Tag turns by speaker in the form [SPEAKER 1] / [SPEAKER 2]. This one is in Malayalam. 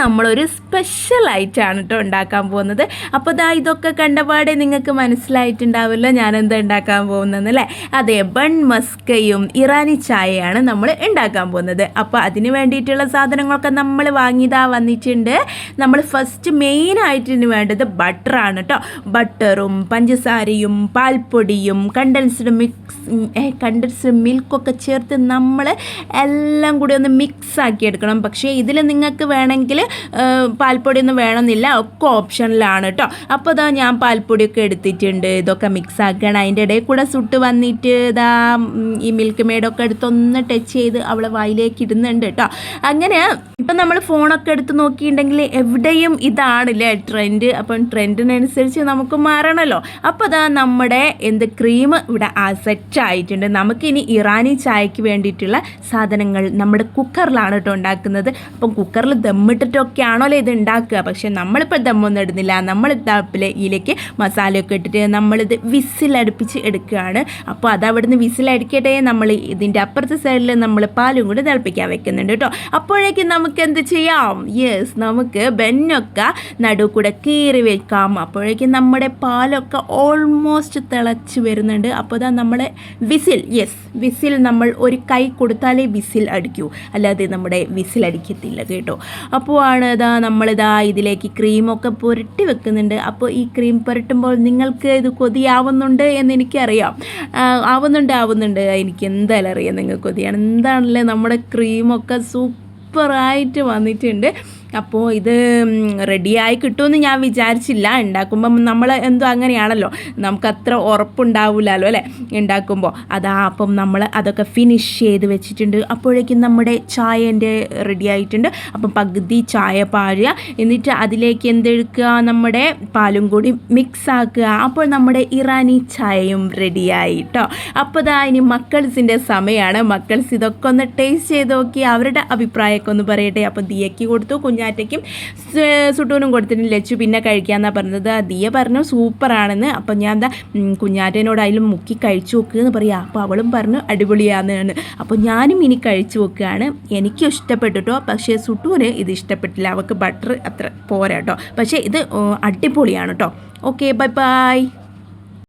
[SPEAKER 1] നമ്മളൊരു സ്പെഷ്യലായിട്ടാണ് കേട്ടോ ഉണ്ടാക്കാൻ പോകുന്നത്. അപ്പോൾ ഇതൊക്കെ കണ്ടപാടെ നിങ്ങൾക്ക് മനസ്സിലായിട്ടുണ്ടാവില്ല ഞാൻ എന്താ ഉണ്ടാക്കാൻ പോകുന്നതെന്നല്ലേ. അതെ, ബൺ മസ്കയും ഇറാനി ചായയാണ് നമ്മൾ ഉണ്ടാക്കാൻ പോകുന്നത്. അപ്പോൾ അതിന് വേണ്ടിയിട്ടുള്ള സാധനങ്ങളൊക്കെ നമ്മൾ വന്നിട്ടുണ്ട്. നമ്മൾ ഫസ്റ്റ് മെയിനായിട്ട് വേണ്ടത് ബട്ടറാണ് കേട്ടോ. ബട്ടറും പഞ്ചസാരയും പാൽപ്പൊടിയും കണ്ടൻസ്ഡ് മിൽക്കൊക്കെ ചേർത്ത് നമ്മൾ എല്ലാം കൂടി ഒന്ന് മിക്സ് ആക്കി എടുക്കണം. പക്ഷേ ഇതിൽ നിങ്ങൾക്ക് വേണമെങ്കിൽ പാൽപ്പൊടി ഒന്നും വേണമെന്നില്ല, ഒക്കെ ഓപ്ഷനിലാണ് കേട്ടോ. അപ്പോൾ ഞാൻ പാൽപ്പൊടിയൊക്കെ എടുത്തിട്ടുണ്ട്. ഇതൊക്കെ മിക്സ് ആക്കണം. അതിൻ്റെ ഇടയിൽ കൂടെ സുട്ട് വന്നിട്ട് ഈ മിൽക്ക് മെയ്ഡൊക്കെ എടുത്തൊന്ന് ടച്ച് ചെയ്ത് അവളെ വായിലേക്ക് ഇടുന്നുണ്ട് കേട്ടോ. അങ്ങനെ ഇപ്പം നമ്മൾ ഫോണൊക്കെ എടുത്ത് നോക്കിയിട്ടുണ്ടെങ്കിൽ എവിടെയും ഇതാണല്ലേ ട്രെൻഡ്. അപ്പം ട്രെൻഡിനനുസരിച്ച് നമുക്ക് മാറണമല്ലോ. അപ്പോൾ നമ്മുടെ ക്രീം ഇവിടെ സെറ്റ് ആയിട്ടുണ്ട്. നമുക്കിനി ഇറാനി ചായക്ക് വേണ്ടിയിട്ടുള്ള സാധനങ്ങൾ നമ്മുടെ കുക്കറിലാണ് കേട്ടോ ഉണ്ടാക്കുന്നത്. അപ്പം കുക്കറിൽ ദമ്മിട്ടിട്ടൊക്കെ ആണല്ലോ ഇത് ഉണ്ടാക്കുക. പക്ഷേ നമ്മളിപ്പോൾ ദമ്മൊന്നും ഇടുന്നില്ല. നമ്മൾ ഇതിലേക്ക് മസാലയൊക്കെ ഇട്ടിട്ട് നമ്മളിത് വിസിലടുപ്പിച്ച് എടുക്കുകയാണ്. അപ്പോൾ അതവിടുന്ന് വിസിലടിക്കട്ടെ. നമ്മൾ ഇതിൻ്റെ അപ്പുറത്തെ സൈഡിൽ നമ്മൾ പാലും കൂടി തിളപ്പിക്കാൻ വെക്കുന്നുണ്ട് കേട്ടോ. അപ്പോഴേക്കും നമുക്ക് എന്ത് ചെയ്യാം? യെസ്, നമുക്ക് ബെന്നൊക്കെ നടുവ് കൂടെ കീറി വെക്കാം. അപ്പോഴേക്കും നമ്മുടെ പാലൊക്കെ ഓൾമോസ്റ്റ് തിളച്ച് വരുന്നുണ്ട്. അപ്പോൾ നമ്മുടെ വിസിൽ നമ്മൾ ഒരു കൈ കൊടുത്താലേ വിസിൽ അടിക്കൂ, അല്ലാതെ നമ്മുടെ വിസിൽ അടിക്കത്തില്ല കേട്ടോ. അപ്പോൾ നമ്മളിതാ ഇതിലേക്ക് ക്രീമൊക്കെ പുരട്ടി വെക്കുന്നുണ്ട്. അപ്പോൾ ഈ ക്രീം പുരട്ടുമ്പോൾ നിങ്ങൾക്ക് ഇത് കൊതിയാവുന്നുണ്ട് എന്ന് എനിക്കറിയാം. ആവുന്നുണ്ട് എനിക്ക് എന്തായാലും അറിയാം നിങ്ങൾക്ക് കൊതിയാണ്. എന്താണല്ലേ നമ്മുടെ ക്രീമൊക്കെ സൂപ്പറായിട്ട് വന്നിട്ടുണ്ട്. അപ്പോൾ ഇത് റെഡിയായി കിട്ടുമെന്ന് ഞാൻ വിചാരിച്ചില്ല. ഉണ്ടാക്കുമ്പം നമ്മൾ എന്തോ അങ്ങനെയാണല്ലോ, നമുക്കത്ര ഉറപ്പുണ്ടാവില്ലല്ലോ അല്ലേ ഉണ്ടാക്കുമ്പോൾ. അപ്പം നമ്മൾ അതൊക്കെ ഫിനിഷ് ചെയ്ത് വെച്ചിട്ടുണ്ട്. അപ്പോഴേക്കും നമ്മുടെ ചായൻ്റെ റെഡി ആയിട്ടുണ്ട്. അപ്പം പകുതി ചായ പാഴുക, എന്നിട്ട് അതിലേക്ക് എന്തെടുക്കുക, നമ്മുടെ പാലും കൂടി മിക്സ് ആക്കുക. അപ്പോൾ നമ്മുടെ ഇറാനി ചായയും റെഡിയായി കേട്ടോ. അപ്പോൾ ഇനി മക്കൾസിൻ്റെ സമയമാണ്. മക്കൾസ് ഇതൊക്കെ ഒന്ന് ടേസ്റ്റ് ചെയ്ത് നോക്കി അവരുടെ അഭിപ്രായമൊക്കെ ഒന്ന് പറയട്ടെ. അപ്പോൾ ദിയയ്ക്ക് കൊടുത്തു, കുഞ്ഞാറ്റയ്ക്കും സുട്ടൂനും കൊടുത്തിട്ട് ലച്ചു പിന്നെ കഴിക്കാമെന്നാണ് പറഞ്ഞത്. ദിയ പറഞ്ഞു സൂപ്പറാണെന്ന്. അപ്പം ഞാൻ കുഞ്ഞാറ്റേനോട് അതിലും മുക്കി കഴിച്ചു നോക്കുകയെന്ന് പറയാം. അപ്പോൾ അവളും പറഞ്ഞു അടിപൊളിയാണെന്ന്. അപ്പോൾ ഞാനും ഇനി കഴിച്ചു നോക്കുകയാണ്. എനിക്കും ഇഷ്ടപ്പെട്ടു കേട്ടോ. പക്ഷേ സുട്ടൂന് ഇത് ഇഷ്ടപ്പെട്ടില്ല. അവൾക്ക് ബട്ടർ അത്ര പോരാ കേട്ടോ. പക്ഷേ ഇത് അടിപൊളിയാണ് കേട്ടോ. Okay, bye bye.